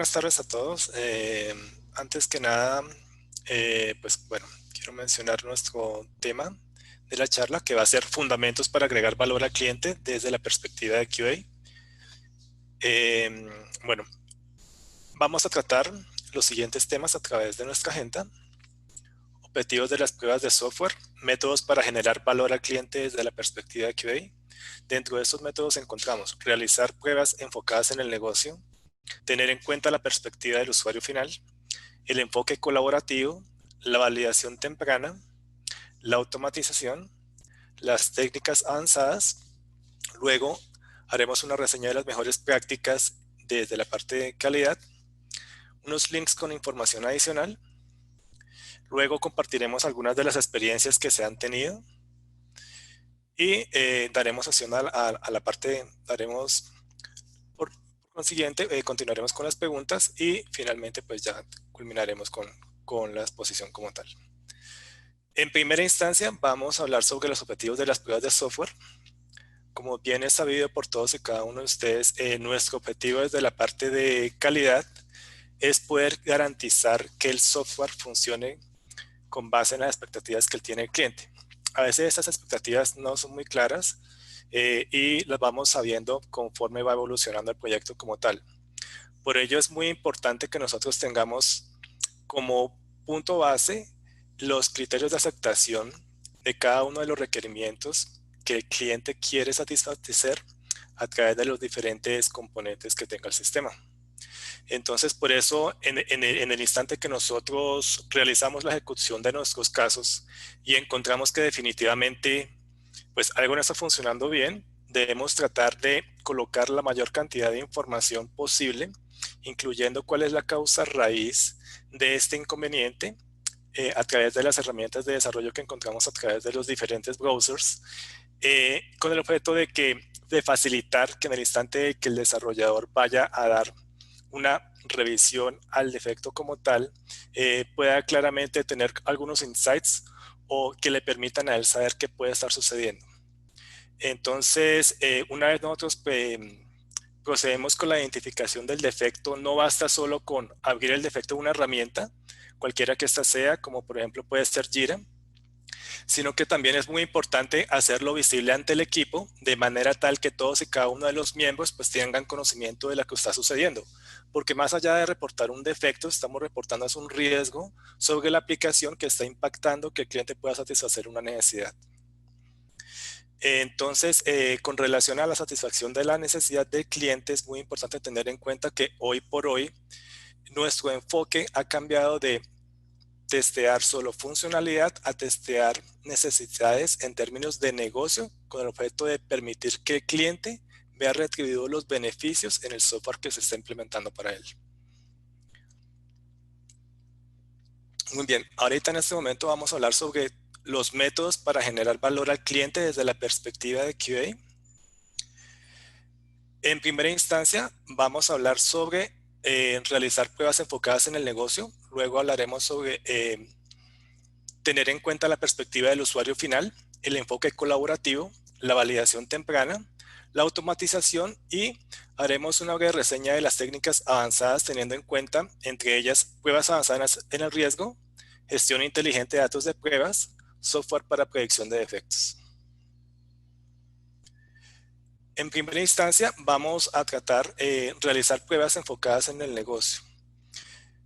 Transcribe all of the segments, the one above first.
buenas tardes a todos. Antes que nada, pues bueno, quiero mencionar nuestro tema de la charla que va a ser fundamentos para agregar valor al cliente desde la perspectiva de QA. Bueno, vamos a tratar los siguientes temas a través de nuestra agenda: objetivos de las pruebas de software, métodos para generar valor al cliente desde la perspectiva de QA. Dentro de estos métodos encontramos realizar pruebas enfocadas en el negocio, tener en cuenta la perspectiva del usuario final, el enfoque colaborativo, la validación temprana, la automatización, las técnicas avanzadas. Luego haremos una reseña de las mejores prácticas desde la parte de calidad, unos links con información adicional. Luego compartiremos algunas de las experiencias que se han tenido y daremos acción a la parte, por consiguiente, continuaremos con las preguntas y finalmente pues ya culminaremos con la exposición como tal. En primera instancia, vamos a hablar sobre los objetivos de las pruebas de software. Como bien es sabido por todos y cada uno de ustedes, nuestro objetivo desde la parte de calidad es poder garantizar que el software funcione con base en las expectativas que tiene el cliente. A veces estas expectativas no son muy claras y las vamos sabiendo conforme va evolucionando el proyecto como tal. Por ello es muy importante que nosotros tengamos como punto base los criterios de aceptación de cada uno de los requerimientos que el cliente quiere satisfacer a través de los diferentes componentes que tenga el sistema. Entonces, por eso, en el instante que nosotros realizamos la ejecución de nuestros casos y encontramos que definitivamente pues algo no está funcionando bien, debemos tratar de colocar la mayor cantidad de información posible, incluyendo cuál es la causa raíz de este inconveniente, a través de las herramientas de desarrollo que encontramos a través de los diferentes browsers, con el objeto de facilitar que en el instante que el desarrollador vaya a dar una revisión al defecto como tal, pueda claramente tener algunos insights o que le permitan a él saber qué puede estar sucediendo. Entonces, una vez nosotros procedemos con la identificación del defecto, no basta solo con abrir el defecto de una herramienta, cualquiera que ésta sea, como por ejemplo puede ser Jira, sino que también es muy importante hacerlo visible ante el equipo de manera tal que todos y cada uno de los miembros pues tengan conocimiento de lo que está sucediendo. Porque más allá de reportar un defecto, estamos reportando un riesgo sobre la aplicación que está impactando que el cliente pueda satisfacer una necesidad. Entonces, con relación a la satisfacción de la necesidad del cliente, es muy importante tener en cuenta que hoy por hoy nuestro enfoque ha cambiado de testear solo funcionalidad a testear necesidades en términos de negocio, con el objeto de permitir que el cliente vea retribuidos los beneficios en el software que se está implementando para él. Muy bien, ahorita en este momento vamos a hablar sobre los métodos para generar valor al cliente desde la perspectiva de QA. En primera instancia, vamos a hablar sobre realizar pruebas enfocadas en el negocio. Luego hablaremos sobre tener en cuenta la perspectiva del usuario final, el enfoque colaborativo, la validación temprana, la automatización y haremos una breve reseña de las técnicas avanzadas teniendo en cuenta, entre ellas, pruebas avanzadas en el riesgo, gestión inteligente de datos de pruebas, software para predicción de defectos. En primera instancia, vamos a tratar realizar pruebas enfocadas en el negocio.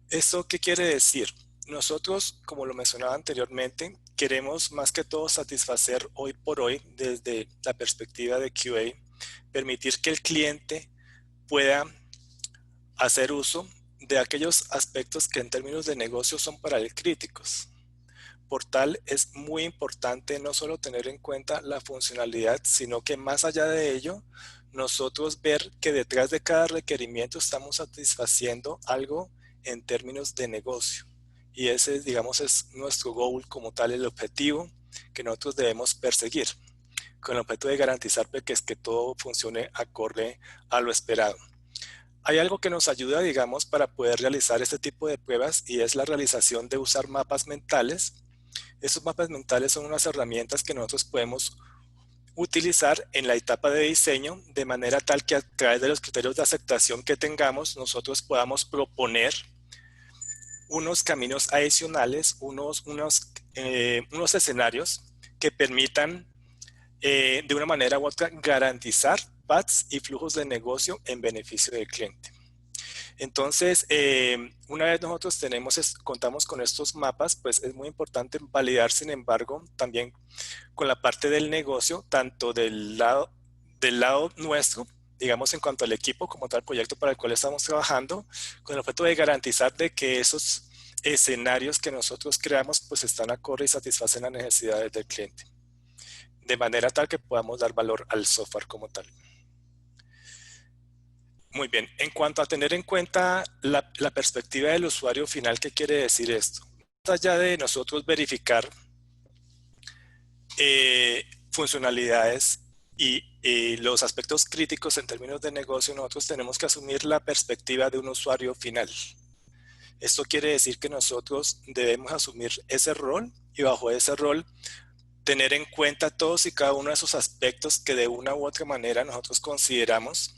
¿Esto qué quiere decir? Nosotros, como lo mencionaba anteriormente, queremos más que todo satisfacer hoy por hoy, desde la perspectiva de QA, permitir que el cliente pueda hacer uso de aquellos aspectos que en términos de negocio son para él críticos. Por tal, es muy importante no solo tener en cuenta la funcionalidad, sino que más allá de ello, nosotros ver que detrás de cada requerimiento estamos satisfaciendo algo en términos de negocio. Y ese, digamos, es nuestro goal como tal, el objetivo que nosotros debemos perseguir, con el objeto de garantizar que todo funcione acorde a lo esperado. Hay algo que nos ayuda, digamos, para poder realizar este tipo de pruebas y es la realización de usar mapas mentales. Estos mapas mentales son unas herramientas que nosotros podemos utilizar en la etapa de diseño, de manera tal que a través de los criterios de aceptación que tengamos, nosotros podamos proponer unos caminos adicionales, unos escenarios que permitan de una manera u otra garantizar paths y flujos de negocio en beneficio del cliente. Entonces, una vez nosotros contamos con estos mapas, pues es muy importante validar, sin embargo, también con la parte del negocio, tanto del lado nuestro, digamos en cuanto al equipo como tal proyecto para el cual estamos trabajando, con el objeto de garantizar de que esos escenarios que nosotros creamos pues están acorde y satisfacen las necesidades del cliente, de manera tal que podamos dar valor al software como tal. Muy bien, en cuanto a tener en cuenta la perspectiva del usuario final, ¿qué quiere decir esto? Más allá de nosotros verificar funcionalidades y los aspectos críticos en términos de negocio, nosotros tenemos que asumir la perspectiva de un usuario final. Esto quiere decir que nosotros debemos asumir ese rol y bajo ese rol tener en cuenta todos y cada uno de esos aspectos que de una u otra manera nosotros consideramos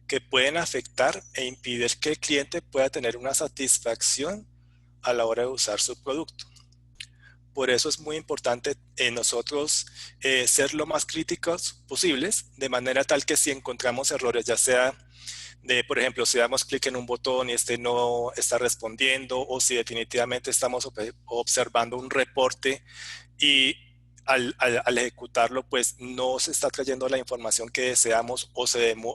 que pueden afectar e impedir que el cliente pueda tener una satisfacción a la hora de usar su producto. Por eso es muy importante nosotros ser lo más críticos posibles, de manera tal que si encontramos errores, ya sea de, por ejemplo, si damos clic en un botón y este no está respondiendo, o si definitivamente estamos observando un reporte y al ejecutarlo, pues no se está trayendo la información que deseamos o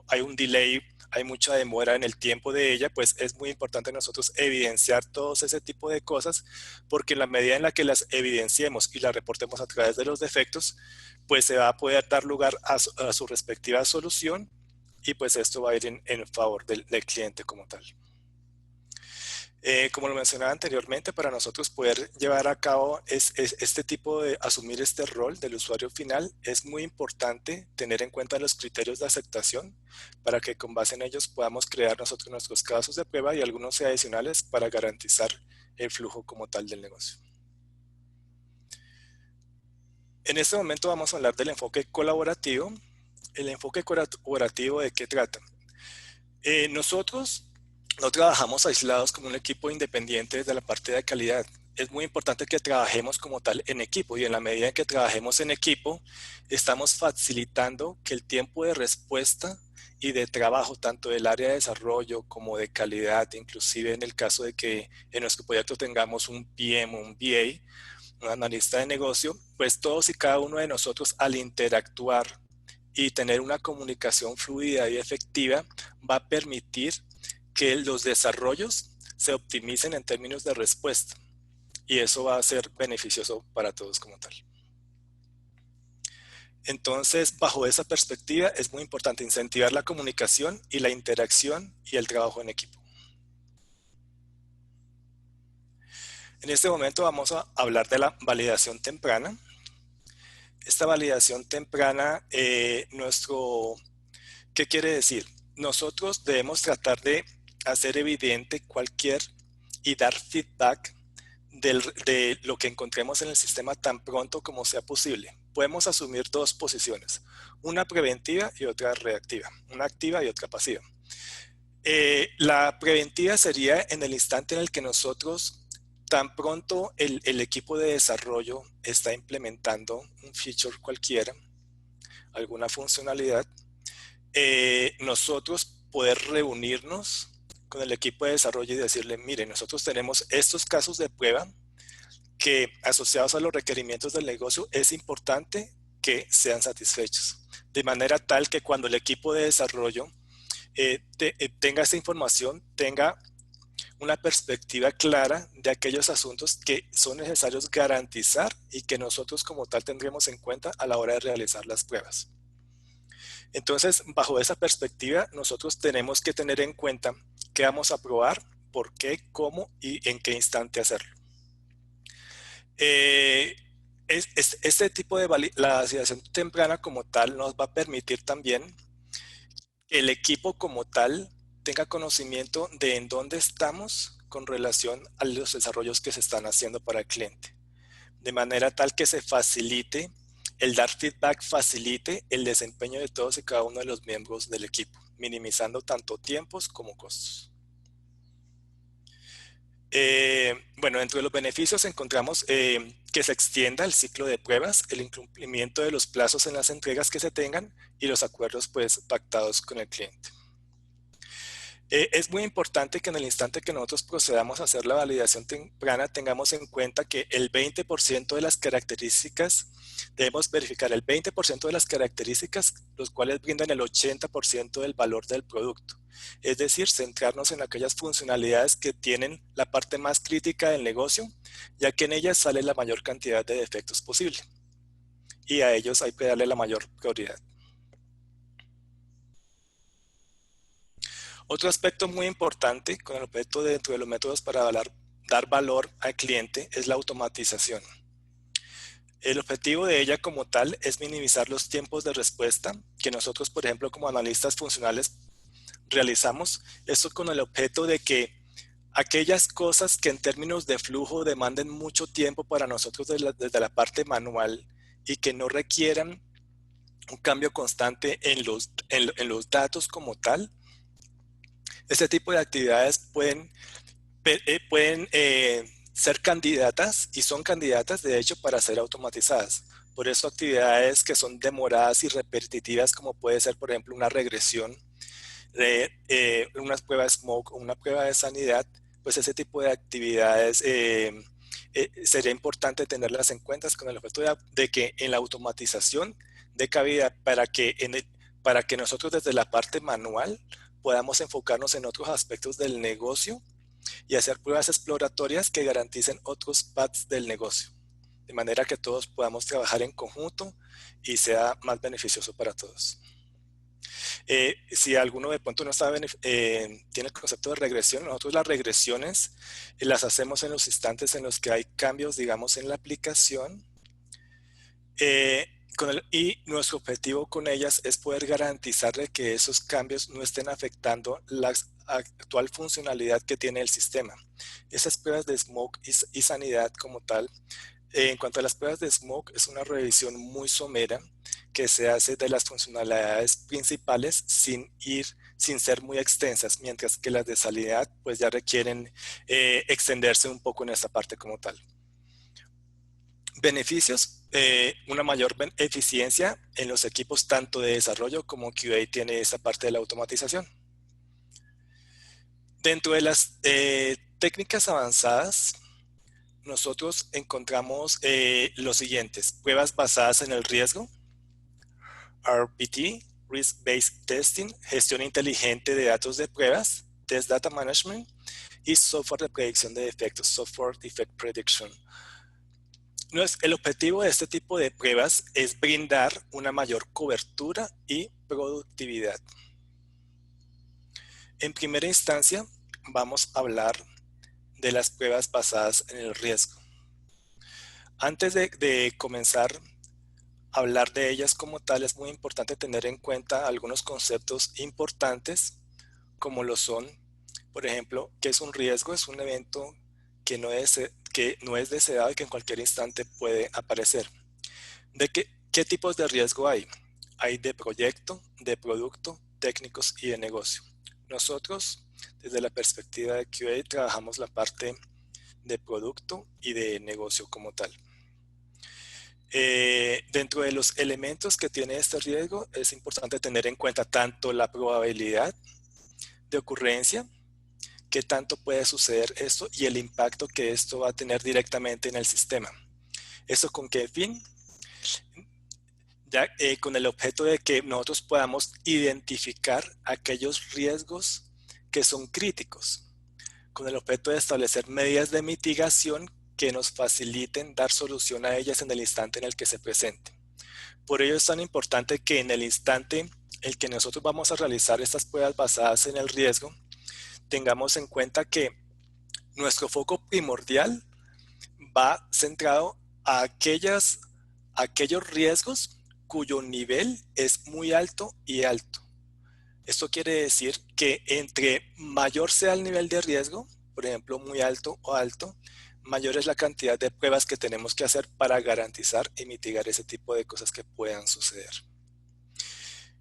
hay un delay, hay mucha demora en el tiempo de ella, pues es muy importante nosotros evidenciar todos ese tipo de cosas, porque en la medida en la que las evidenciemos y las reportemos a través de los defectos, pues se va a poder dar lugar a su respectiva solución y pues esto va a ir en favor del cliente como tal. Como lo mencionaba anteriormente, para nosotros poder llevar a cabo este tipo de asumir este rol del usuario final, es muy importante tener en cuenta los criterios de aceptación para que con base en ellos podamos crear nosotros nuestros casos de prueba y algunos adicionales para garantizar el flujo como tal del negocio. En este momento vamos a hablar del enfoque colaborativo. El enfoque colaborativo, ¿de qué trata? Nosotros no trabajamos aislados como un equipo independiente de la parte de calidad. Es muy importante que trabajemos como tal en equipo, y en la medida en que trabajemos en equipo, estamos facilitando que el tiempo de respuesta y de trabajo, tanto del área de desarrollo como de calidad, inclusive en el caso de que en nuestro proyecto tengamos un PM, un BA, un analista de negocio, pues todos y cada uno de nosotros, al interactuar y tener una comunicación fluida y efectiva, va a permitir que los desarrollos se optimicen en términos de respuesta, y eso va a ser beneficioso para todos como tal. Entonces, bajo esa perspectiva, es muy importante incentivar la comunicación y la interacción y el trabajo en equipo. En este momento vamos a hablar de la validación temprana. Esta validación temprana, ¿qué quiere decir? Nosotros debemos tratar de hacer evidente y dar feedback de lo que encontremos en el sistema tan pronto como sea posible. Podemos asumir dos posiciones, una preventiva y otra reactiva, una activa y otra pasiva. La preventiva sería en el instante en el que nosotros, tan pronto el equipo de desarrollo está implementando un feature cualquiera, alguna funcionalidad, nosotros poder reunirnos con el equipo de desarrollo y decirle, mire, nosotros tenemos estos casos de prueba que, asociados a los requerimientos del negocio, es importante que sean satisfechos. De manera tal que cuando el equipo de desarrollo tenga esta información, tenga una perspectiva clara de aquellos asuntos que son necesarios garantizar y que nosotros como tal tendremos en cuenta a la hora de realizar las pruebas. Entonces, bajo esa perspectiva, nosotros tenemos que tener en cuenta qué vamos a probar, por qué, cómo y en qué instante hacerlo. Este tipo de validación temprana como tal nos va a permitir también que el equipo como tal tenga conocimiento de en dónde estamos con relación a los desarrollos que se están haciendo para el cliente. De manera tal que se facilite el dar feedback facilite el desempeño de todos y cada uno de los miembros del equipo, minimizando tanto tiempos como costos. Bueno, dentro de los beneficios encontramos que se extienda el ciclo de pruebas, el incumplimiento de los plazos en las entregas que se tengan y los acuerdos pues pactados con el cliente. Es muy importante que en el instante que nosotros procedamos a hacer la validación temprana tengamos en cuenta que el 20% de las características, debemos verificar el 20% de las características, los cuales brindan el 80% del valor del producto. Es decir, centrarnos en aquellas funcionalidades que tienen la parte más crítica del negocio, ya que en ellas sale la mayor cantidad de defectos posible. Y a ellos hay que darle la mayor prioridad. Otro aspecto muy importante con el objeto dentro de los métodos para dar valor al cliente es la automatización. El objetivo de ella como tal es minimizar los tiempos de respuesta que nosotros, por ejemplo, como analistas funcionales realizamos. Esto con el objeto de que aquellas cosas que en términos de flujo demanden mucho tiempo para nosotros desde la parte manual y que no requieran un cambio constante en los datos como tal, este tipo de actividades pueden ser candidatas y son candidatas de hecho para ser automatizadas. Por eso actividades que son demoradas y repetitivas como puede ser por ejemplo una regresión de una prueba de smoke o una prueba de sanidad, pues ese tipo de actividades sería importante tenerlas en cuenta con el objeto de que en la automatización de cabida para que nosotros desde la parte manual podamos enfocarnos en otros aspectos del negocio y hacer pruebas exploratorias que garanticen otros paths del negocio, de manera que todos podamos trabajar en conjunto y sea más beneficioso para todos. Si alguno de pronto no sabe, tiene el concepto de regresión, nosotros las regresiones las hacemos en los instantes en los que hay cambios, digamos, en la aplicación. Y nuestro objetivo con ellas es poder garantizarle que esos cambios no estén afectando la actual funcionalidad que tiene el sistema. Esas pruebas de smoke y sanidad como tal, en cuanto a las pruebas de smoke, es una revisión muy somera que se hace de las funcionalidades principales sin ser muy extensas, mientras que las de sanidad pues ya requieren extenderse un poco en esta parte como tal. Beneficios, una mayor eficiencia en los equipos tanto de desarrollo como QA tiene esta parte de la automatización. Dentro de las técnicas avanzadas, nosotros encontramos los siguientes: pruebas basadas en el riesgo, RBT, Risk-Based Testing, gestión inteligente de datos de pruebas, Test Data Management y software de predicción de defectos, Software Defect Prediction. El objetivo de este tipo de pruebas es brindar una mayor cobertura y productividad. En primera instancia, vamos a hablar de las pruebas basadas en el riesgo. Antes de comenzar a hablar de ellas como tal, es muy importante tener en cuenta algunos conceptos importantes, como lo son, por ejemplo, ¿qué es un riesgo? Es un evento que no es deseado y que en cualquier instante puede aparecer. ¿Qué tipos de riesgo hay? Hay de proyecto, de producto, técnicos y de negocio. Nosotros, desde la perspectiva de QA, trabajamos la parte de producto y de negocio como tal. Dentro de los elementos que tiene este riesgo, es importante tener en cuenta tanto la probabilidad de ocurrencia, qué tanto puede suceder esto y el impacto que esto va a tener directamente en el sistema. ¿Eso con qué fin? Ya, con el objeto de que nosotros podamos identificar aquellos riesgos que son críticos, con el objeto de establecer medidas de mitigación que nos faciliten dar solución a ellas en el instante en el que se presenten. Por ello es tan importante que en el instante en el que nosotros vamos a realizar estas pruebas basadas en el riesgo, tengamos en cuenta que nuestro foco primordial va centrado a aquellos riesgos cuyo nivel es muy alto y alto. Esto quiere decir que entre mayor sea el nivel de riesgo, por ejemplo, muy alto o alto, mayor es la cantidad de pruebas que tenemos que hacer para garantizar y mitigar ese tipo de cosas que puedan suceder.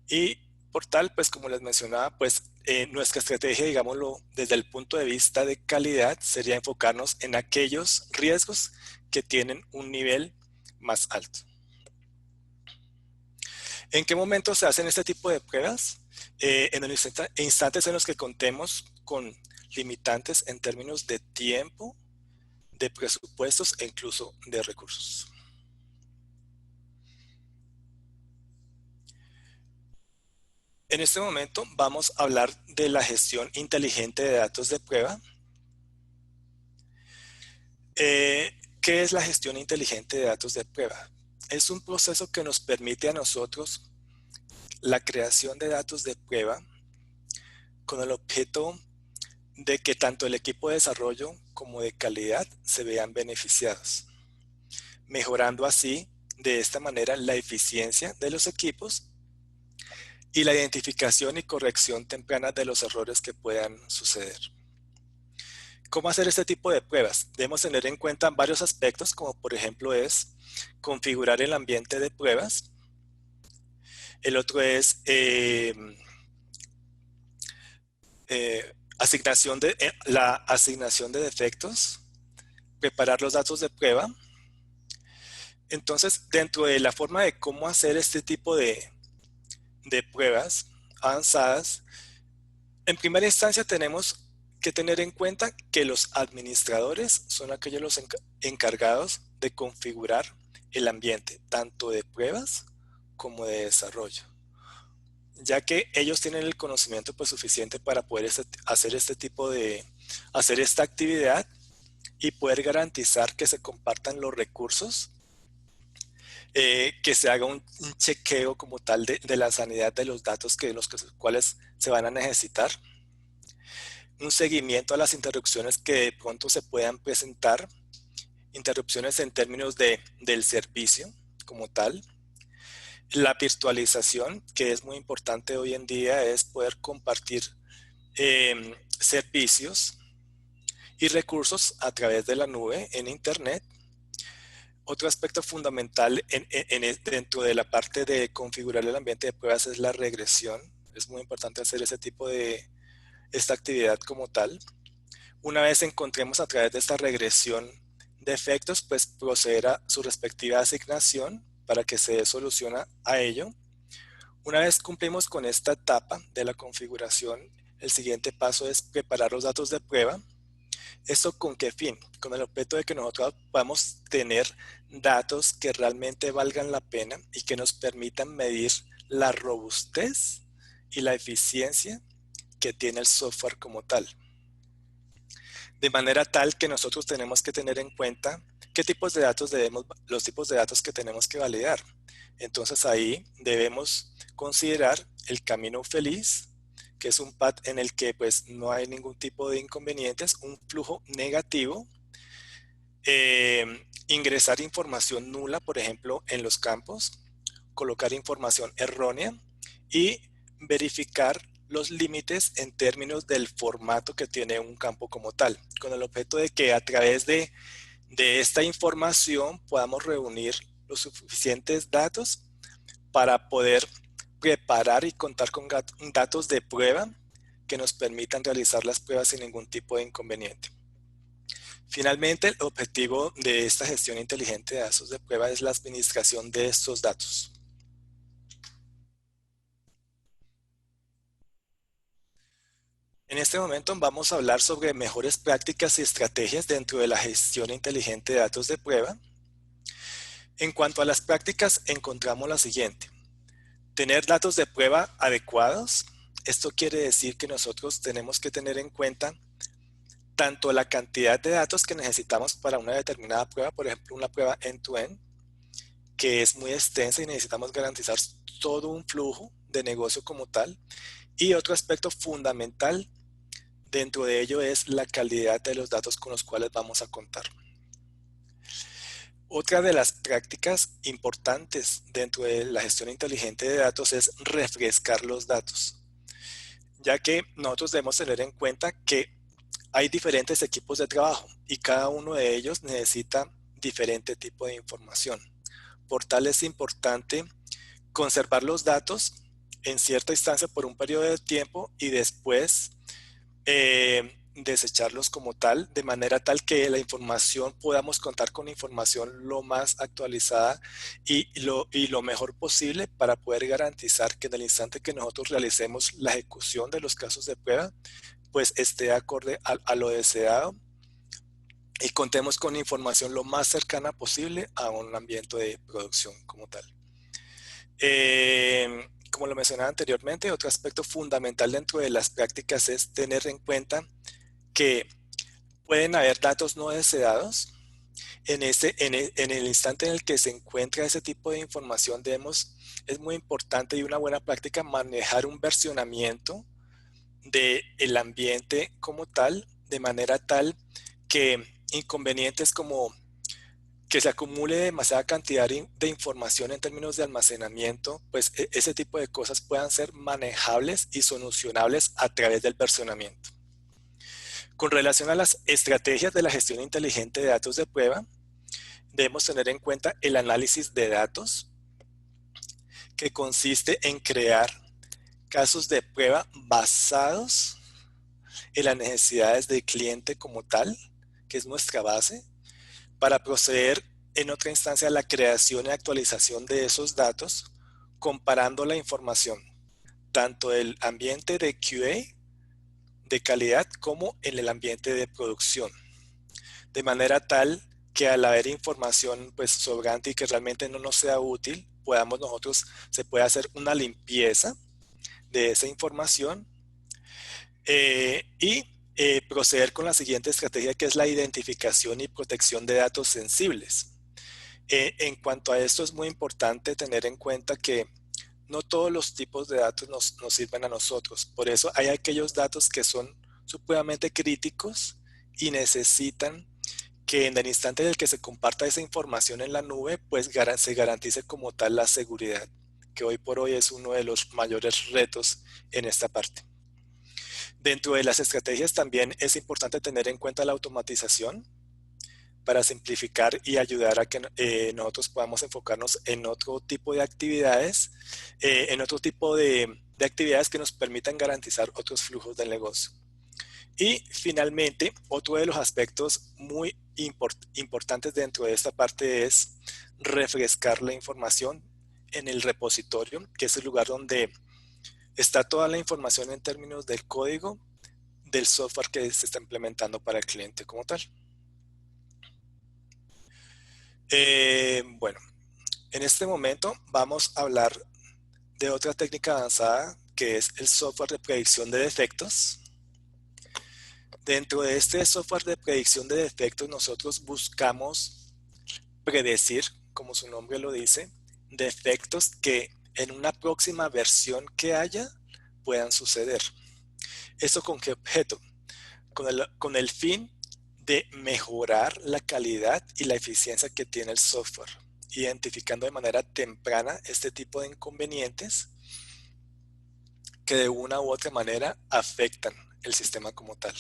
Y por tal, pues como les mencionaba, pues nuestra estrategia, digámoslo, desde el punto de vista de calidad, sería enfocarnos en aquellos riesgos que tienen un nivel más alto. ¿En qué momento se hacen este tipo de pruebas? En los instantes en los que contemos con limitantes en términos de tiempo, de presupuestos e incluso de recursos. En este momento vamos a hablar de la gestión inteligente de datos de prueba. ¿Qué es la gestión inteligente de datos de prueba? Es un proceso que nos permite a nosotros la creación de datos de prueba con el objeto de que tanto el equipo de desarrollo como de calidad se vean beneficiados, mejorando así de esta manera la eficiencia de los equipos y la identificación y corrección temprana de los errores que puedan suceder. ¿Cómo hacer este tipo de pruebas? Debemos tener en cuenta varios aspectos, como por ejemplo es configurar el ambiente de pruebas. El otro es la asignación de defectos, preparar los datos de prueba. Entonces, dentro de la forma de cómo hacer este tipo de pruebas avanzadas, en primera instancia tenemos que tener en cuenta que los administradores son aquellos los encargados de configurar el ambiente, tanto de pruebas como de desarrollo, ya que ellos tienen el conocimiento pues, suficiente para poder hacer esta actividad y poder garantizar que se compartan los recursos, que se haga un chequeo como tal de la sanidad de los datos los cuales se van a necesitar, un seguimiento a las interrupciones que de pronto se puedan presentar, interrupciones en términos del servicio como tal. La virtualización, que es muy importante hoy en día, es poder compartir servicios y recursos a través de la nube en Internet. Otro aspecto fundamental dentro de la parte de configurar el ambiente de pruebas es la regresión. Es muy importante hacer esta actividad como tal. Una vez encontremos a través de esta regresión de efectos, pues proceder a su respectiva asignación para que se dé solución a ello. Una vez cumplimos con esta etapa de la configuración, el siguiente paso es preparar los datos de prueba. ¿Esto con qué fin? Con el objeto de que nosotros podamos tener datos que realmente valgan la pena y que nos permitan medir la robustez y la eficiencia que tiene el software como tal. De manera tal que nosotros tenemos que tener en cuenta los tipos de datos que tenemos que validar. Entonces ahí debemos considerar el camino feliz, que es un path en el que pues no hay ningún tipo de inconvenientes, un flujo negativo, ingresar información nula, por ejemplo, en los campos, colocar información errónea y verificar los límites en términos del formato que tiene un campo como tal, con el objeto de que a través de esta información podamos reunir los suficientes datos para poder preparar y contar con datos de prueba que nos permitan realizar las pruebas sin ningún tipo de inconveniente. Finalmente, el objetivo de esta gestión inteligente de datos de prueba es la administración de estos datos. En este momento vamos a hablar sobre mejores prácticas y estrategias dentro de la gestión inteligente de datos de prueba. En cuanto a las prácticas, encontramos la siguiente. Tener datos de prueba adecuados. Esto quiere decir que nosotros tenemos que tener en cuenta tanto la cantidad de datos que necesitamos para una determinada prueba, por ejemplo, una prueba end-to-end, que es muy extensa y necesitamos garantizar todo un flujo de negocio como tal. Y otro aspecto fundamental dentro de ello es la calidad de los datos con los cuales vamos a contar. Otra de las prácticas importantes dentro de la gestión inteligente de datos es refrescar los datos, ya que nosotros debemos tener en cuenta que hay diferentes equipos de trabajo y cada uno de ellos necesita diferente tipo de información. Por tal es importante conservar los datos en cierta instancia por un periodo de tiempo y después desecharlos como tal, de manera tal que la información podamos contar con información lo más actualizada y lo mejor posible para poder garantizar que en el instante que nosotros realicemos la ejecución de los casos de prueba, pues esté acorde a lo deseado y contemos con información lo más cercana posible a un ambiente de producción como tal. Como lo mencionaba anteriormente, otro aspecto fundamental dentro de las prácticas es tener en cuenta que pueden haber datos no deseados. En el instante en el que se encuentra ese tipo de información, es muy importante y una buena práctica manejar un versionamiento del ambiente como tal, de manera tal que inconvenientes como que se acumule demasiada cantidad de información en términos de almacenamiento, pues ese tipo de cosas puedan ser manejables y solucionables a través del versionamiento. Con relación a las estrategias de la gestión inteligente de datos de prueba, debemos tener en cuenta el análisis de datos, que consiste en crear casos de prueba basados en las necesidades del cliente como tal, que es nuestra base, para proceder en otra instancia a la creación y actualización de esos datos, comparando la información tanto del ambiente de QA de calidad como en el ambiente de producción, de manera tal que al haber información pues sobrante y que realmente no nos sea útil, se puede hacer una limpieza de esa información y proceder con la siguiente estrategia, que es la identificación y protección de datos sensibles. En cuanto a esto, es muy importante tener en cuenta que no todos los tipos de datos nos sirven a nosotros. Por eso hay aquellos datos que son supremamente críticos y necesitan que en el instante en el que se comparta esa información en la nube, pues se garantice como tal la seguridad, que hoy por hoy es uno de los mayores retos en esta parte. Dentro de las estrategias también es importante tener en cuenta la automatización para simplificar y ayudar a que nosotros podamos enfocarnos en otro tipo de actividades, en otro tipo de actividades que nos permitan garantizar otros flujos del negocio. Y finalmente, otro de los aspectos muy importantes dentro de esta parte es refrescar la información en el repositorio, que es el lugar donde está toda la información en términos del código del software que se está implementando para el cliente como tal. Bueno, en este momento vamos a hablar de otra técnica avanzada que es el software de predicción de defectos. Dentro de este software de predicción de defectos nosotros buscamos predecir, como su nombre lo dice, defectos que en una próxima versión que haya puedan suceder. ¿Esto con qué objeto? Con el fin de mejorar la calidad y la eficiencia que tiene el software, identificando de manera temprana este tipo de inconvenientes que de una u otra manera afectan el sistema como tal.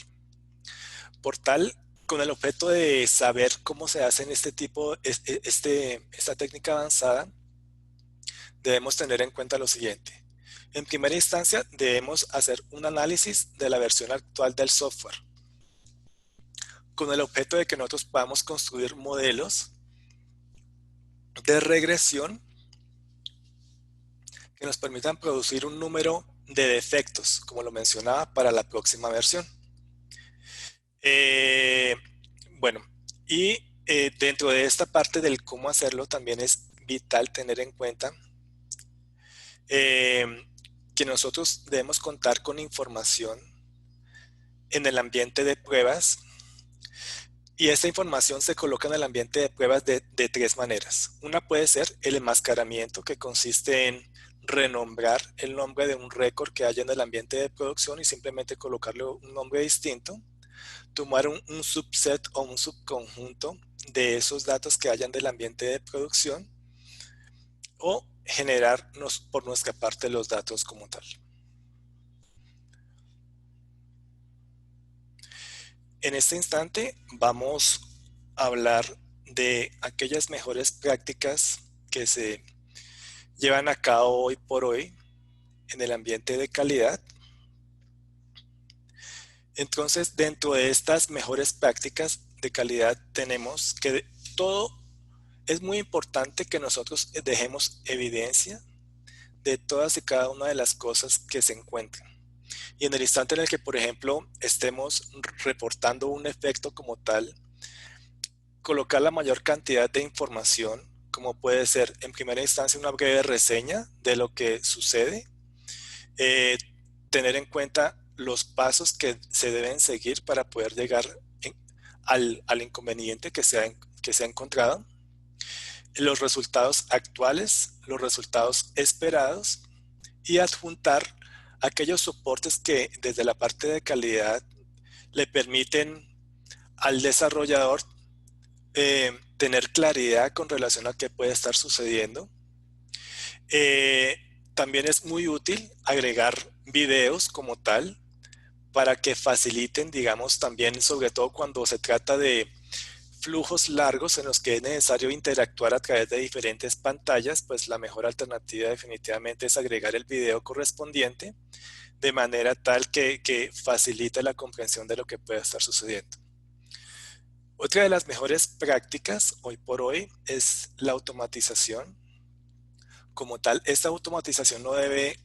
Por tal, con el objeto de saber cómo se hacen esta técnica avanzada, debemos tener en cuenta lo siguiente. En primera instancia, debemos hacer un análisis de la versión actual del software, con el objeto de que nosotros podamos construir modelos de regresión que nos permitan producir un número de defectos, como lo mencionaba, para la próxima versión. Bueno, y dentro de esta parte del cómo hacerlo también es vital tener en cuenta que nosotros debemos contar con información en el ambiente de pruebas y esta información se coloca en el ambiente de pruebas de tres maneras. Una puede ser el enmascaramiento, que consiste en renombrar el nombre de un récord que haya en el ambiente de producción y simplemente colocarle un nombre distinto. Tomar un subset o un subconjunto de esos datos que hayan del ambiente de producción o generarnos por nuestra parte los datos como tal. En este instante vamos a hablar de aquellas mejores prácticas que se llevan a cabo hoy por hoy en el ambiente de calidad. Entonces, dentro de estas mejores prácticas de calidad tenemos que todo es muy importante que nosotros dejemos evidencia de todas y cada una de las cosas que se encuentran. Y en el instante en el que, por ejemplo, estemos reportando un efecto como tal, colocar la mayor cantidad de información, como puede ser en primera instancia una breve reseña de lo que sucede, eh, tener en cuenta los pasos que se deben seguir para poder llegar al inconveniente que se ha encontrado, los resultados actuales, los resultados esperados y adjuntar aquellos soportes que desde la parte de calidad le permiten al desarrollador tener claridad con relación a qué puede estar sucediendo. Eh, También es muy útil agregar videos como tal para que faciliten, digamos, también, sobre todo cuando se trata de flujos largos en los que es necesario interactuar a través de diferentes pantallas, pues la mejor alternativa definitivamente es agregar el video correspondiente de manera tal que facilite la comprensión de lo que pueda estar sucediendo. Otra de las mejores prácticas hoy por hoy es la automatización. Como tal, esta automatización no debe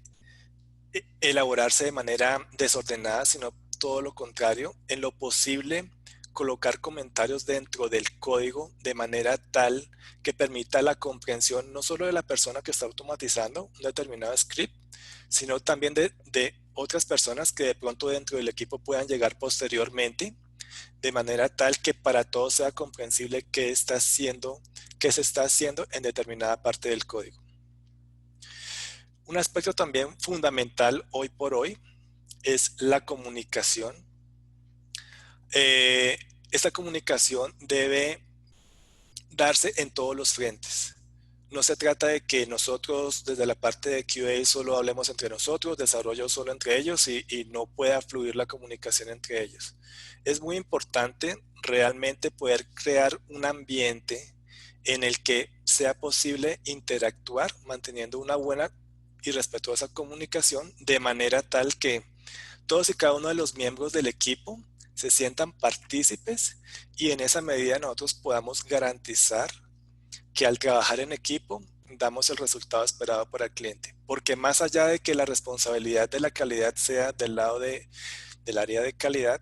elaborarse de manera desordenada, sino todo lo contrario, en lo posible colocar comentarios dentro del código de manera tal que permita la comprensión no solo de la persona que está automatizando un determinado script, sino también de otras personas que de pronto dentro del equipo puedan llegar posteriormente, de manera tal que para todos sea comprensible qué qué se está haciendo en determinada parte del código. Un aspecto también fundamental hoy por hoy es la comunicación. Eh, Esta comunicación debe darse en todos los frentes. No se trata de que nosotros desde la parte de QA solo hablemos entre nosotros, desarrollo solo entre ellos y no pueda fluir la comunicación entre ellos. Es muy importante realmente poder crear un ambiente en el que sea posible interactuar manteniendo una buena y respetuosa comunicación de manera tal que todos y cada uno de los miembros del equipo se sientan partícipes y en esa medida nosotros podamos garantizar que al trabajar en equipo damos el resultado esperado para el cliente. Porque más allá de que la responsabilidad de la calidad sea del lado del área de calidad,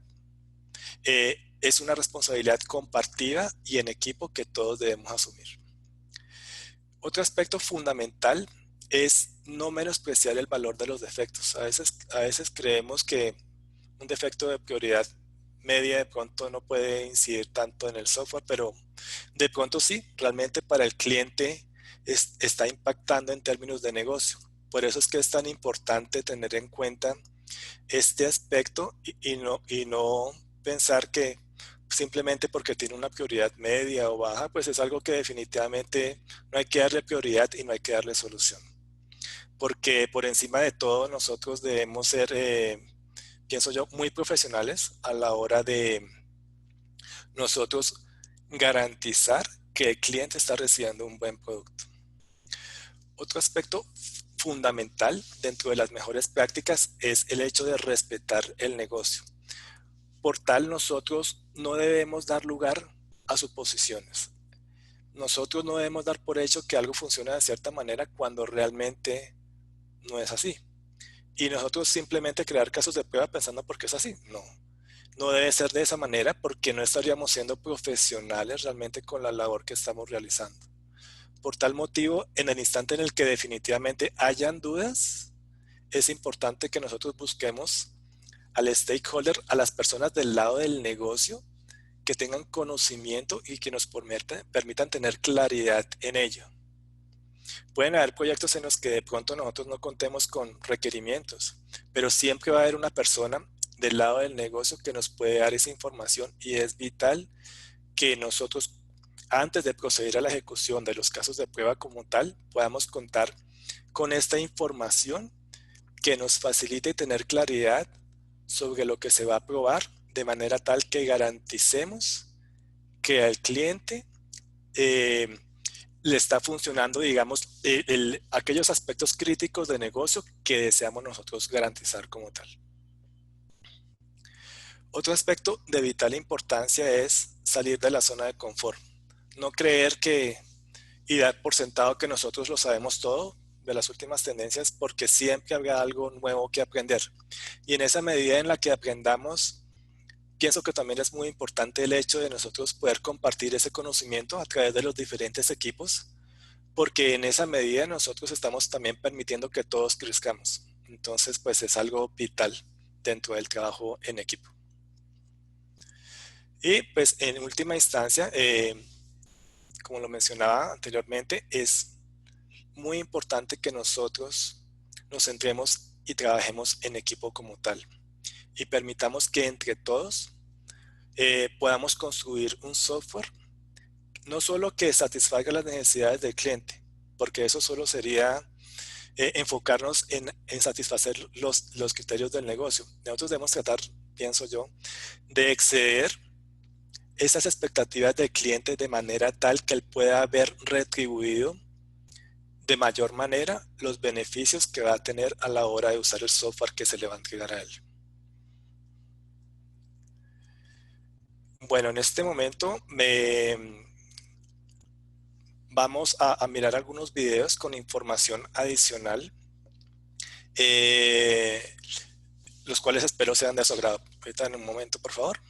es una responsabilidad compartida y en equipo que todos debemos asumir. Otro aspecto fundamental es no menospreciar el valor de los defectos. A veces creemos que un defecto de prioridad media de pronto no puede incidir tanto en el software, pero de pronto sí, realmente para el cliente está impactando en términos de negocio. Por eso es que es tan importante tener en cuenta este aspecto y no pensar que simplemente porque tiene una prioridad media o baja, pues es algo que definitivamente no hay que darle prioridad y no hay que darle solución. Porque por encima de todo nosotros debemos ser, pienso yo, muy profesionales a la hora de nosotros garantizar que el cliente está recibiendo un buen producto. Otro aspecto fundamental dentro de las mejores prácticas es el hecho de respetar el negocio. Por tal, nosotros no debemos dar lugar a suposiciones. Nosotros no debemos dar por hecho que algo funciona de cierta manera cuando realmente no es así. Y nosotros simplemente crear casos de prueba pensando porque es así. No, no debe ser de esa manera porque no estaríamos siendo profesionales realmente con la labor que estamos realizando. Por tal motivo, en el instante en el que definitivamente hayan dudas, es importante que nosotros busquemos al stakeholder, a las personas del lado del negocio que tengan conocimiento y que nos permitan tener claridad en ello. Pueden haber proyectos en los que de pronto nosotros no contemos con requerimientos, pero siempre va a haber una persona del lado del negocio que nos puede dar esa información y es vital que nosotros, antes de proceder a la ejecución de los casos de prueba como tal, podamos contar con esta información que nos facilite tener claridad sobre lo que se va a probar de manera tal que garanticemos que al cliente le está funcionando, digamos, aquellos aspectos críticos de negocio que deseamos nosotros garantizar como tal. Otro aspecto de vital importancia es salir de la zona de confort. No creer que y dar por sentado que nosotros lo sabemos todo de las últimas tendencias, porque siempre habrá algo nuevo que aprender. Y en esa medida en la que aprendamos, pienso que también es muy importante el hecho de nosotros poder compartir ese conocimiento a través de los diferentes equipos, porque en esa medida nosotros estamos también permitiendo que todos crezcamos. Entonces, pues es algo vital dentro del trabajo en equipo. Y pues en última instancia, como lo mencionaba anteriormente, es muy importante que nosotros nos centremos y trabajemos en equipo como tal y permitamos que entre todos podamos construir un software no solo que satisfaga las necesidades del cliente, porque eso solo sería enfocarnos en satisfacer los criterios del negocio. Nosotros debemos tratar, pienso yo, de exceder esas expectativas del cliente de manera tal que él pueda ver retribuido de mayor manera los beneficios que va a tener a la hora de usar el software que se le va a entregar a él. Bueno, en este momento vamos a mirar algunos videos con información adicional, eh, los cuales espero sean de su agrado. Ahorita en un momento, por favor.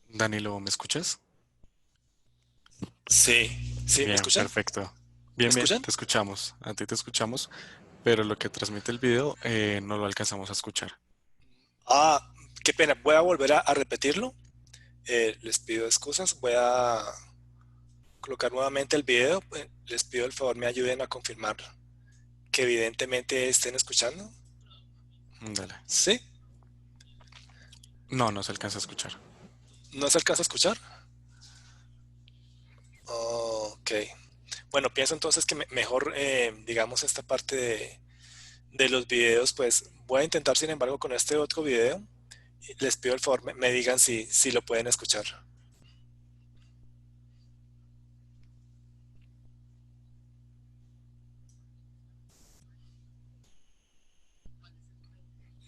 Danilo, ¿me escuchas? Sí, sí, ¿me Bien, escuchan? perfecto. ¿Me Bien, escuchan? te escuchamos. A ti te escuchamos, pero lo que transmite el video no lo alcanzamos a escuchar. Ah, qué pena. Voy a volver a repetirlo. Les pido excusas. Voy a colocar nuevamente el video. Les pido el favor me ayuden a confirmar que evidentemente estén escuchando. Dale. Sí, No, no se alcanza a escuchar. ¿no se alcanza a escuchar? Ok. Bueno, pienso entonces que mejor, digamos, esta parte de los videos, pues voy a intentar, sin embargo, con este otro video. Les pido el favor me digan si lo pueden escuchar.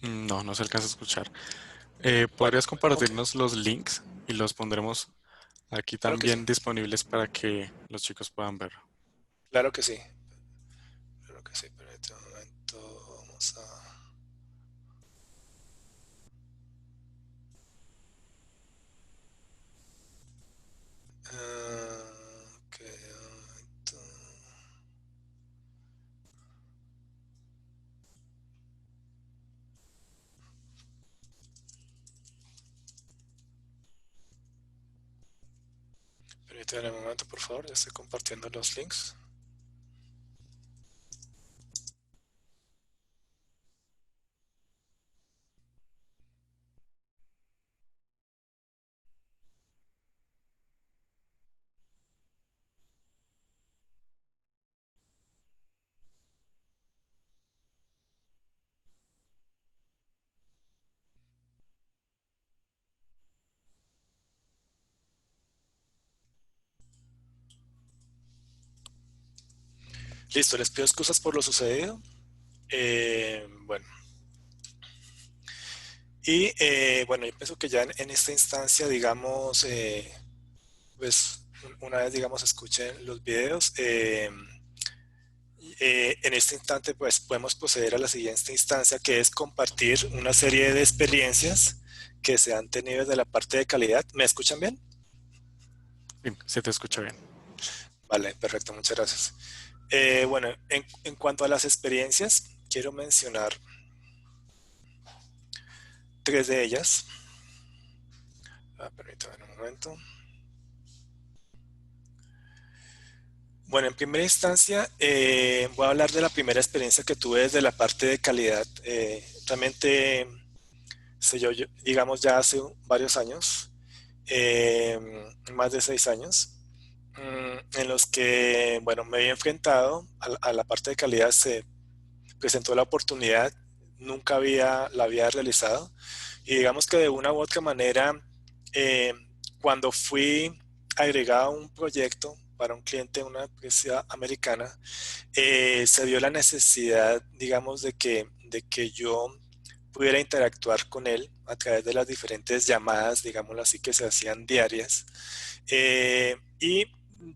No, no se alcanza a escuchar. Bueno, ¿Podrías ok, compartirnos los links y los pondremos aquí claro que sí, también disponibles para que los chicos puedan ver? claro que sí, claro que sí, pero en este momento vamos a... ok, un momento. Permítame un momento, por favor, ya estoy compartiendo los links. Listo, les pido excusas por lo sucedido. Bueno, y bueno, yo pienso que ya en esta instancia, digamos, pues una vez, digamos, escuchen los videos, en este instante, pues podemos proceder a la siguiente instancia, que es compartir una serie de experiencias que se han tenido desde la parte de calidad. ¿Me escuchan bien? Bien, se te escucha bien. Vale, perfecto, muchas gracias. Bueno, en cuanto a las experiencias, quiero mencionar tres de ellas. Permítame un momento. Bueno, en primera instancia, voy a hablar de la primera experiencia que tuve desde la parte de calidad. Realmente, digamos, ya hace varios años, eh, más de 6 años, en los que, bueno, me había enfrentado a la parte de calidad. Se presentó la oportunidad, nunca la había realizado, y digamos que de una u otra manera, eh, cuando fui agregado a un proyecto para un cliente de una empresa americana, se dio la necesidad, digamos, de que yo pudiera interactuar con él a través de las diferentes llamadas, digámoslo así, que se hacían diarias. Y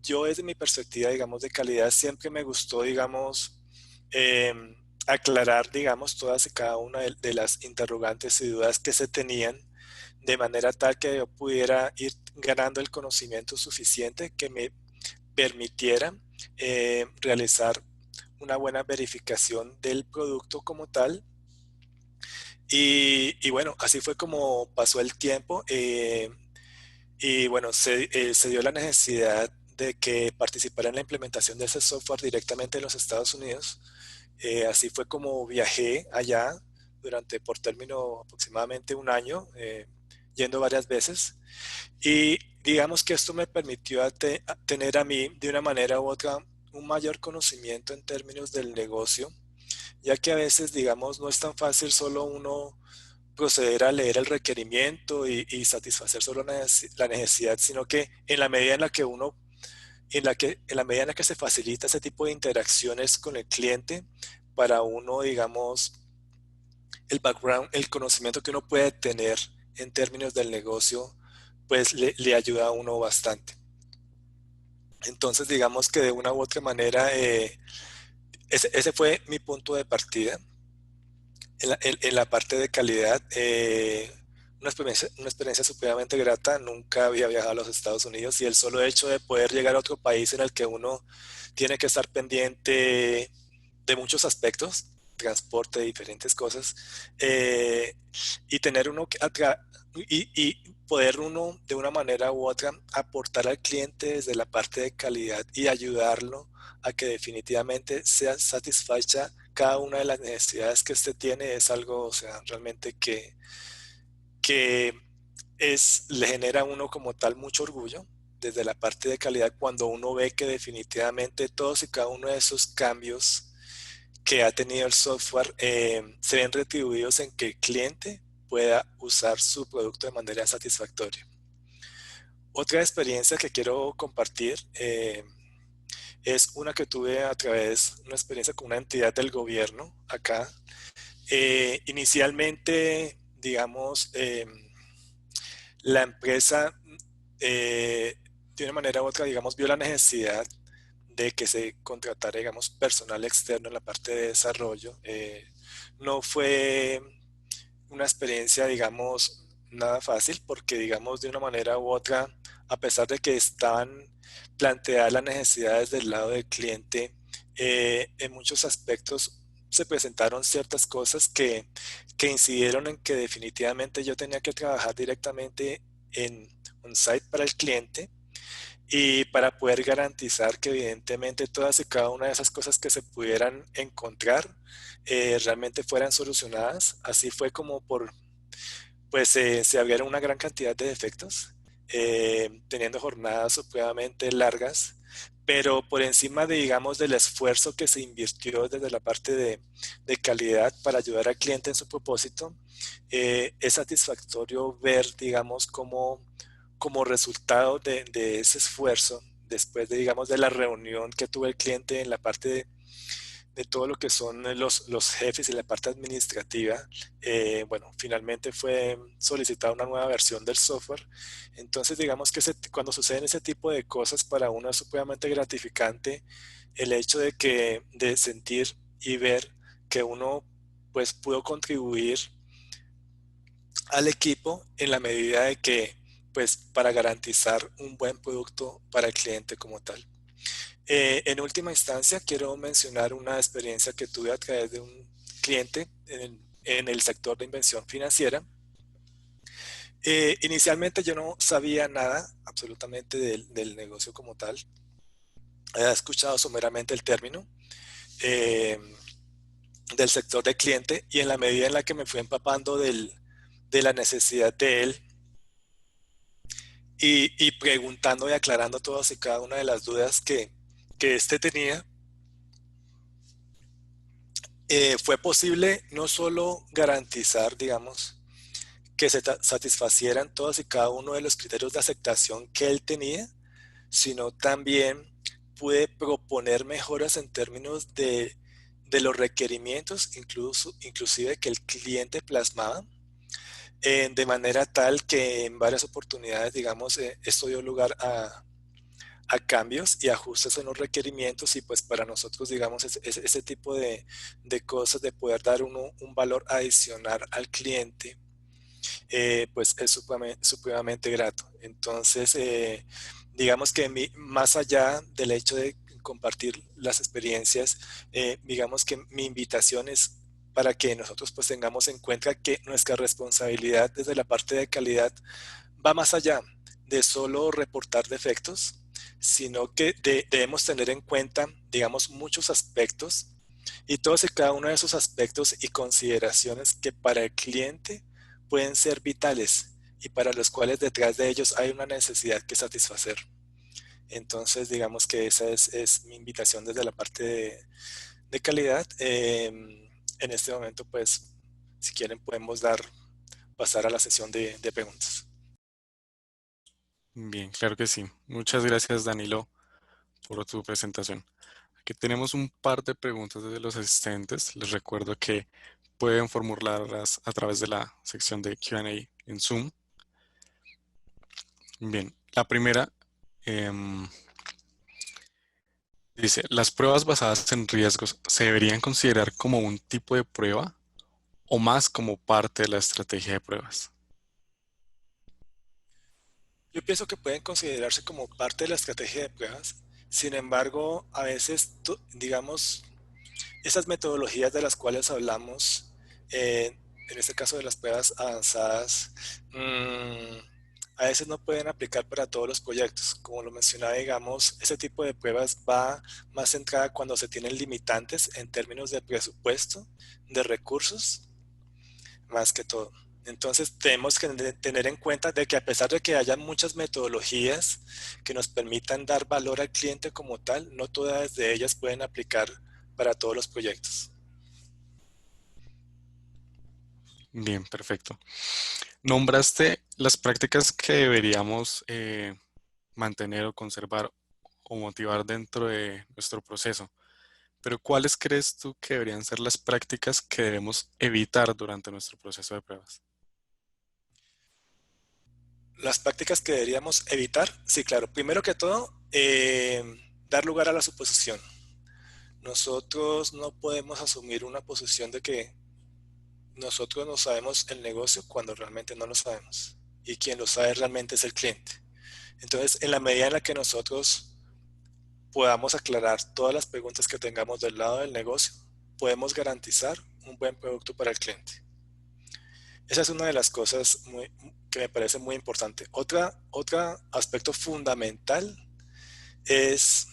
yo desde mi perspectiva, digamos, de calidad, siempre me gustó, digamos, eh, aclarar, digamos, todas y cada una de las interrogantes y dudas que se tenían, de manera tal que yo pudiera ir ganando el conocimiento suficiente que me permitiera realizar una buena verificación del producto como tal. Y bueno, así fue como pasó el tiempo. Y bueno, se dio la necesidad de que participara en la implementación de ese software directamente en los Estados Unidos. Así fue como viajé allá por término aproximadamente un año, yendo varias veces. Y digamos que esto me permitió a tener a mí, de una manera u otra, un mayor conocimiento en términos del negocio, ya que a veces, digamos, no es tan fácil solo uno proceder a leer el requerimiento y satisfacer solo la necesidad, sino que en la medida en la que uno, en la medida en la que se facilita ese tipo de interacciones con el cliente, para uno, digamos, el background, el conocimiento que uno puede tener en términos del negocio, pues le ayuda a uno bastante. Entonces, digamos que de una u otra manera, ese fue mi punto de partida. En la parte de calidad, una experiencia supremamente grata. Nunca había viajado a los Estados Unidos y el solo hecho de poder llegar a otro país en el que uno tiene que estar pendiente de muchos aspectos, transporte, diferentes cosas, eh, y tener uno y poder uno de una manera u otra aportar al cliente desde la parte de calidad y ayudarlo a que definitivamente sea satisfecha cada una de las necesidades que éste tiene, es algo, o sea, realmente que le genera a uno como tal mucho orgullo desde la parte de calidad, cuando uno ve que definitivamente todos y cada uno de esos cambios que ha tenido el software se ven retribuidos en que el cliente pueda usar su producto de manera satisfactoria. Otra experiencia que quiero compartir, es una que tuve a través de una experiencia con una entidad del gobierno acá. Inicialmente, digamos, la empresa, de una manera u otra, digamos, vio la necesidad de que se contratara, digamos, personal externo en la parte de desarrollo. No fue una experiencia, digamos, nada fácil, porque, digamos, de una manera u otra, a pesar de que estaban planteadas las necesidades del lado del cliente, en muchos aspectos se presentaron ciertas cosas que incidieron en que definitivamente yo tenía que trabajar directamente en on-site para el cliente, y para poder garantizar que evidentemente todas y cada una de esas cosas que se pudieran encontrar realmente fueran solucionadas. Así fue como pues se abrieron una gran cantidad de defectos, teniendo jornadas supremamente largas, pero por encima de, digamos, del esfuerzo que se invirtió desde la parte de calidad para ayudar al cliente en su propósito, es satisfactorio ver, digamos, como resultado de ese esfuerzo, después de, digamos, de la reunión que tuvo el cliente en la parte de todo lo que son los jefes y la parte administrativa, bueno, finalmente fue solicitada una nueva versión del software. Entonces, digamos que cuando suceden ese tipo de cosas, para uno es supremamente gratificante el hecho de sentir y ver que uno pues pudo contribuir al equipo en la medida de que, pues, para garantizar un buen producto para el cliente como tal. En última instancia, quiero mencionar una experiencia que tuve a través de un cliente en el sector de inversión financiera. Inicialmente yo no sabía nada absolutamente del negocio como tal. Había escuchado someramente el término eh, del sector de cliente, y en la medida en la que me fui empapando de la necesidad de él y preguntando y aclarando todas y cada una de las dudas que éste tenía, fue posible no solo garantizar, digamos, que se satisfacieran todos y cada uno de los criterios de aceptación que él tenía, sino también pude proponer mejoras en términos de los requerimientos, inclusive que el cliente plasmaba, de manera tal que en varias oportunidades, digamos, esto dio lugar a cambios y ajustes en los requerimientos, y pues para nosotros, digamos, ese tipo de cosas, de poder dar un valor adicional al cliente, pues es supremamente grato. Entonces, digamos que más allá del hecho de compartir las experiencias, digamos que mi invitación es para que nosotros pues tengamos en cuenta que nuestra responsabilidad desde la parte de calidad va más allá de solo reportar defectos, sino que debemos tener en cuenta, digamos, muchos aspectos, y todos y cada uno de esos aspectos y consideraciones que para el cliente pueden ser vitales y para los cuales detrás de ellos hay una necesidad que satisfacer. Entonces, digamos que esa es mi invitación desde la parte de calidad. En este momento, pues, si quieren, podemos pasar a la sesión de preguntas. Bien, claro que sí. Muchas gracias, Danilo, por tu presentación. Aquí tenemos un par de preguntas desde los asistentes. Les recuerdo que pueden formularlas a través de la sección de Q&A en Zoom. Bien, la primera dice, ¿las pruebas basadas en riesgos se deberían considerar como un tipo de prueba o más como parte de la estrategia de pruebas? Yo pienso que pueden considerarse como parte de la estrategia de pruebas. Sin embargo, a veces, digamos, esas metodologías de las cuales hablamos, en este caso de las pruebas avanzadas, a veces no pueden aplicar para todos los proyectos. Como lo mencionaba, digamos, ese tipo de pruebas va más centrada cuando se tienen limitantes en términos de presupuesto, de recursos, más que todo. Entonces tenemos que tener en cuenta de que a pesar de que haya muchas metodologías que nos permitan dar valor al cliente como tal, no todas de ellas pueden aplicar para todos los proyectos. Bien, perfecto. Nombraste las prácticas que deberíamos mantener o conservar o motivar dentro de nuestro proceso, pero ¿cuáles crees tú que deberían ser las prácticas que debemos evitar durante nuestro proceso de pruebas? Las prácticas que deberíamos evitar, sí, claro. Primero que todo, dar lugar a la suposición. Nosotros no podemos asumir una posición de que nosotros no sabemos el negocio cuando realmente no lo sabemos. Y quien lo sabe realmente es el cliente. Entonces, en la medida en la que nosotros podamos aclarar todas las preguntas que tengamos del lado del negocio, podemos garantizar un buen producto para el cliente. Esa es una de las cosas que me parece muy importante. Otro aspecto fundamental es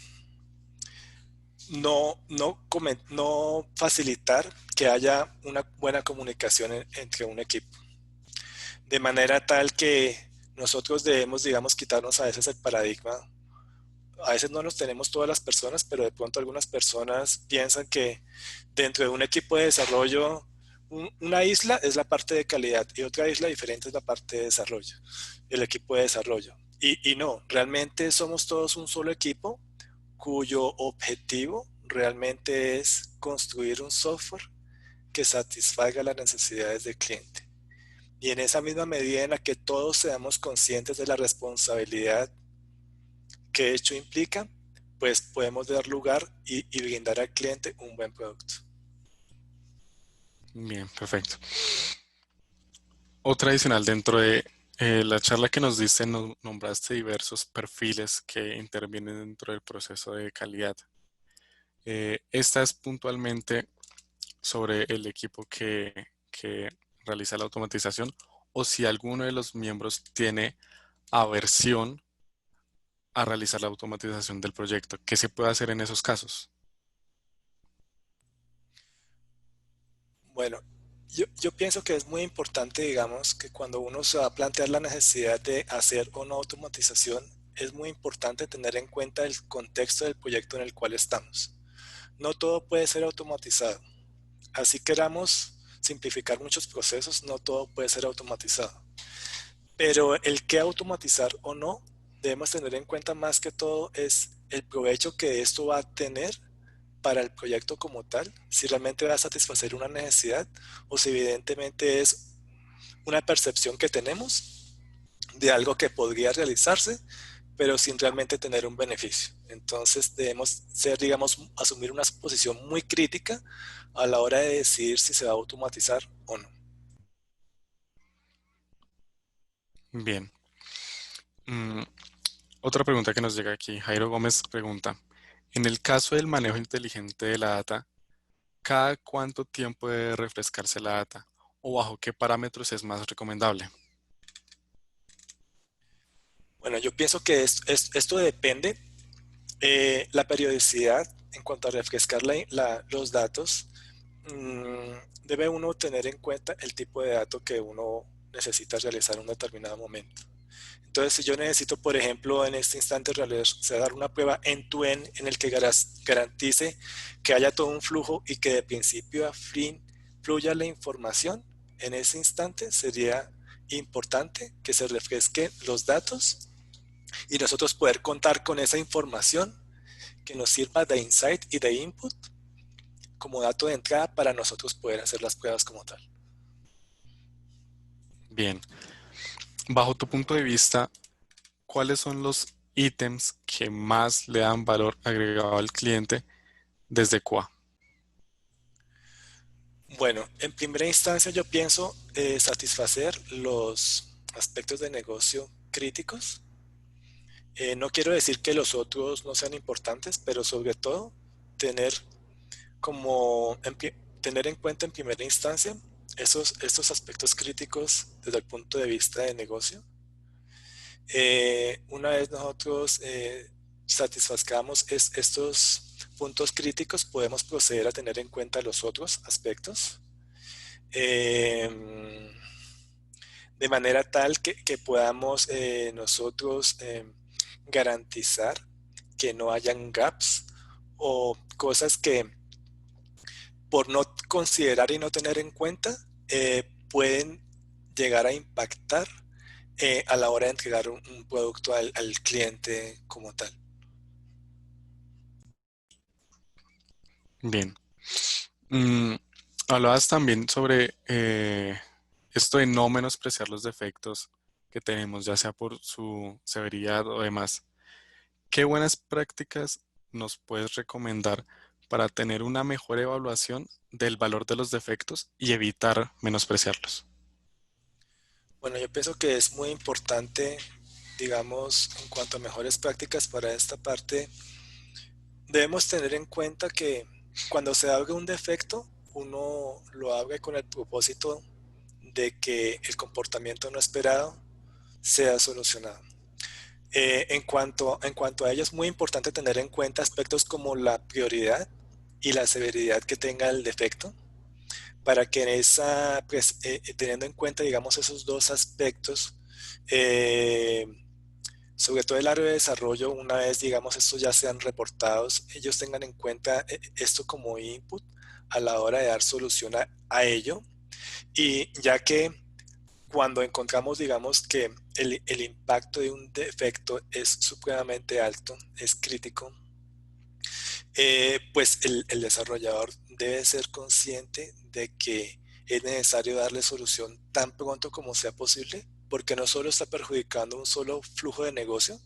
no facilitar que haya una buena comunicación entre un equipo. De manera tal que nosotros debemos, digamos, quitarnos a veces el paradigma. A veces no los tenemos todas las personas, pero de pronto algunas personas piensan que dentro de un equipo de desarrollo, una isla es la parte de calidad y otra isla diferente es la parte de desarrollo, el equipo de desarrollo. Y no, realmente somos todos un solo equipo cuyo objetivo realmente es construir un software que satisfaga las necesidades del cliente. Y en esa misma medida en la que todos seamos conscientes de la responsabilidad que hecho implica, pues podemos dar lugar y brindar al cliente un buen producto. Bien, perfecto. Otra adicional dentro de la charla que nos diste, nombraste diversos perfiles que intervienen dentro del proceso de calidad. Esta es puntualmente sobre el equipo que realiza la automatización o si alguno de los miembros tiene aversión a realizar la automatización del proyecto. ¿Qué se puede hacer en esos casos? Bueno, yo pienso que es muy importante, digamos, que cuando uno se va a plantear la necesidad de hacer o no automatización, es muy importante tener en cuenta el contexto del proyecto en el cual estamos. No todo puede ser automatizado. Así queramos simplificar muchos procesos, no todo puede ser automatizado. Pero el que automatizar o no, debemos tener en cuenta más que todo es el provecho que esto va a tener para el proyecto como tal, si realmente va a satisfacer una necesidad o si evidentemente es una percepción que tenemos de algo que podría realizarse, pero sin realmente tener un beneficio. Entonces debemos ser, digamos, asumir una posición muy crítica a la hora de decidir si se va a automatizar o no. Bien. Mm, Otra pregunta que nos llega aquí. Jairo Gómez pregunta, en el caso del manejo inteligente de la data, ¿cada cuánto tiempo debe refrescarse la data? ¿O bajo qué parámetros es más recomendable? Bueno, yo pienso que esto depende. La periodicidad en cuanto a refrescar los datos, debe uno tener en cuenta el tipo de dato que uno necesita realizar en un determinado momento. Entonces, si yo necesito, por ejemplo, en este instante realizar una prueba end-to-end en el que garantice que haya todo un flujo y que de principio a fin fluya la información, en ese instante sería importante que se refresquen los datos y nosotros poder contar con esa información que nos sirva de insight y de input como dato de entrada para nosotros poder hacer las pruebas como tal. Bien. Bajo tu punto de vista, ¿cuáles son los ítems que más le dan valor agregado al cliente desde QA? Bueno, en primera instancia yo pienso satisfacer los aspectos de negocio críticos. No quiero decir que los otros no sean importantes, pero sobre todo tener tener en cuenta en primera instancia estos aspectos críticos desde el punto de vista de negocio. Una vez nosotros satisfazcamos estos puntos críticos, podemos proceder a tener en cuenta los otros aspectos. Eh, de manera tal que podamos nosotros garantizar que no hayan gaps o cosas que por no considerar y no tener en cuenta pueden llegar a impactar a la hora de entregar un producto al cliente como tal. Bien. Mm, Hablabas también sobre esto de no menospreciar los defectos que tenemos, ya sea por su severidad o demás. ¿Qué buenas prácticas nos puedes recomendar para tener una mejor evaluación del valor de los defectos y evitar menospreciarlos? Bueno, yo pienso que es muy importante, digamos, en cuanto a mejores prácticas para esta parte, debemos tener en cuenta que cuando se abre un defecto, uno lo abre con el propósito de que el comportamiento no esperado sea solucionado. En cuanto a ello, es muy importante tener en cuenta aspectos como la prioridad y la severidad que tenga el defecto, para que teniendo en cuenta, digamos, esos dos aspectos, eh, sobre todo el área de desarrollo, una vez, digamos, estos ya sean reportados, ellos tengan en cuenta esto como input a la hora de dar solución a ello. Y ya que cuando encontramos, digamos, que el impacto de un defecto es supremamente alto, es crítico, pues el desarrollador debe ser consciente de que es necesario darle solución tan pronto como sea posible, porque no solo está perjudicando un solo flujo de negocio,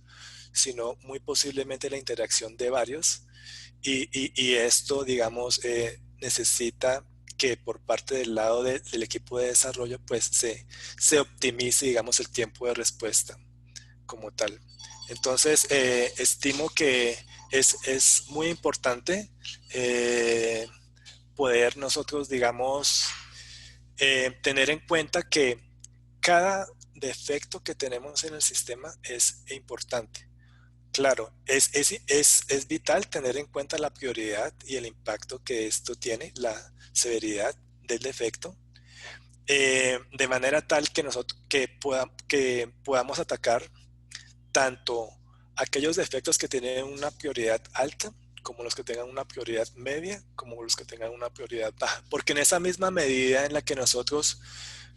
sino muy posiblemente la interacción de varios. Y esto, digamos, necesita que por parte del lado del equipo de desarrollo, pues se optimice, digamos, el tiempo de respuesta como tal. Entonces, estimo que es muy importante eh, poder nosotros, digamos, tener en cuenta que cada defecto que tenemos en el sistema es importante. Claro, es vital tener en cuenta la prioridad y el impacto que esto tiene, la severidad del defecto, de manera tal que nosotros que podamos atacar tanto aquellos defectos que tienen una prioridad alta, como los que tengan una prioridad media, como los que tengan una prioridad baja. Porque en esa misma medida en la que nosotros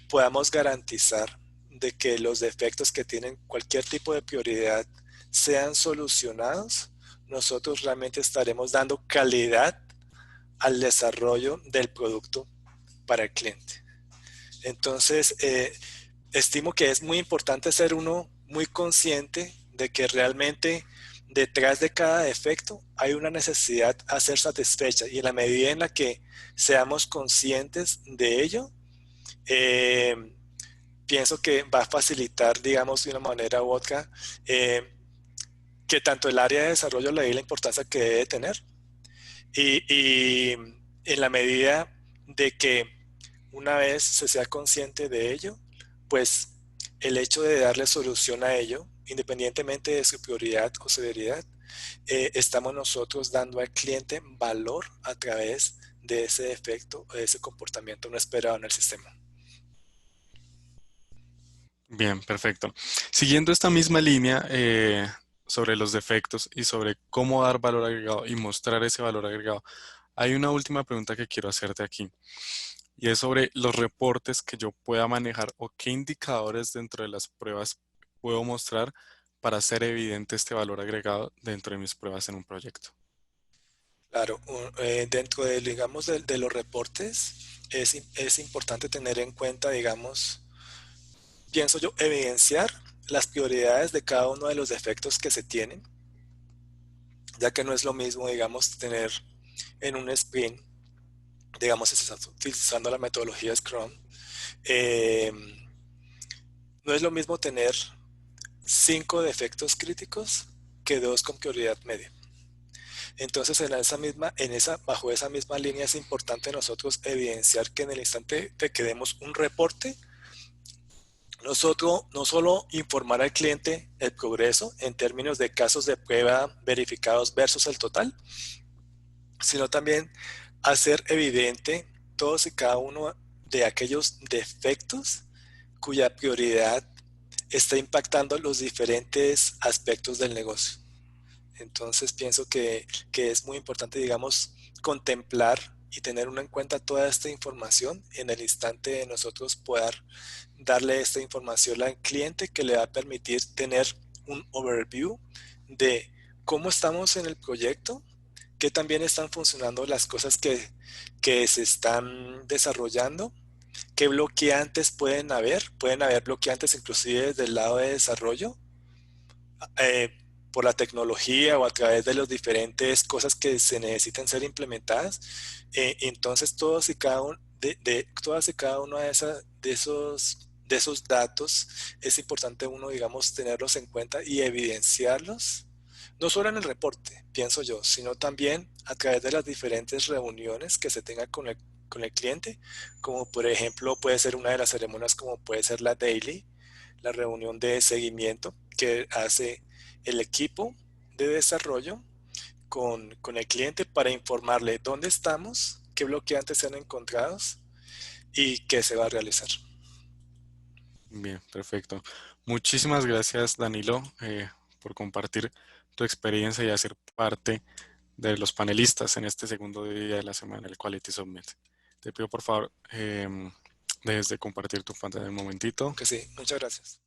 podamos garantizar de que los defectos que tienen cualquier tipo de prioridad sean solucionados, nosotros realmente estaremos dando calidad al desarrollo del producto para el cliente. Entonces, estimo que es muy importante ser uno muy consciente de que realmente detrás de cada defecto hay una necesidad a ser satisfecha, y en la medida en la que seamos conscientes de ello, eh, pienso que va a facilitar, digamos, de una manera u otra, eh, que tanto el área de desarrollo le dé la importancia que debe tener, y en la medida de que una vez se sea consciente de ello, pues el hecho de darle solución a ello, independientemente de su prioridad o severidad, estamos nosotros dando al cliente valor a través de ese defecto o de ese comportamiento no esperado en el sistema. Bien, perfecto. Siguiendo esta misma línea sobre los defectos y sobre cómo dar valor agregado y mostrar ese valor agregado, hay una última pregunta que quiero hacerte aquí y es sobre los reportes que yo pueda manejar o qué indicadores dentro de las pruebas puedo mostrar para hacer evidente este valor agregado dentro de mis pruebas en un proyecto. Claro, dentro de, digamos, de los reportes, es importante tener en cuenta, digamos, pienso yo, evidenciar las prioridades de cada uno de los defectos que se tienen, ya que no es lo mismo, digamos, tener en un sprint, digamos, si se está utilizando la metodología Scrum, eh, no es lo mismo tener 5 defectos críticos que 2 con prioridad media. Entonces, bajo esa misma línea es importante nosotros evidenciar que en el instante de que demos un reporte, nosotros no solo informar al cliente el progreso en términos de casos de prueba verificados versus el total, sino también hacer evidente todos y cada uno de aquellos defectos cuya prioridad está impactando los diferentes aspectos del negocio. Entonces pienso que es muy importante, digamos, contemplar y tener en cuenta toda esta información en el instante de nosotros poder darle esta información al cliente, que le va a permitir tener un overview de cómo estamos en el proyecto, qué también están funcionando las cosas que se están desarrollando, qué bloqueantes pueden haber bloqueantes inclusive desde el lado de desarrollo, eh, por la tecnología o a través de las diferentes cosas que se necesitan ser implementadas. Entonces, todas y cada uno de esos datos es importante uno, digamos, tenerlos en cuenta y evidenciarlos, no solo en el reporte, pienso yo, sino también a través de las diferentes reuniones que se tenga con el cliente, como por ejemplo puede ser una de las ceremonias, como puede ser la daily, la reunión de seguimiento que hace el equipo de desarrollo con el cliente para informarle dónde estamos, qué bloqueantes se han encontrado y qué se va a realizar. Bien, perfecto. Muchísimas gracias, Danilo, por compartir tu experiencia y hacer parte de los panelistas en este segundo día de la semana, el Quality Summit. Te pido por favor, dejes de compartir tu pantalla un momentito. Aunque sí, muchas gracias.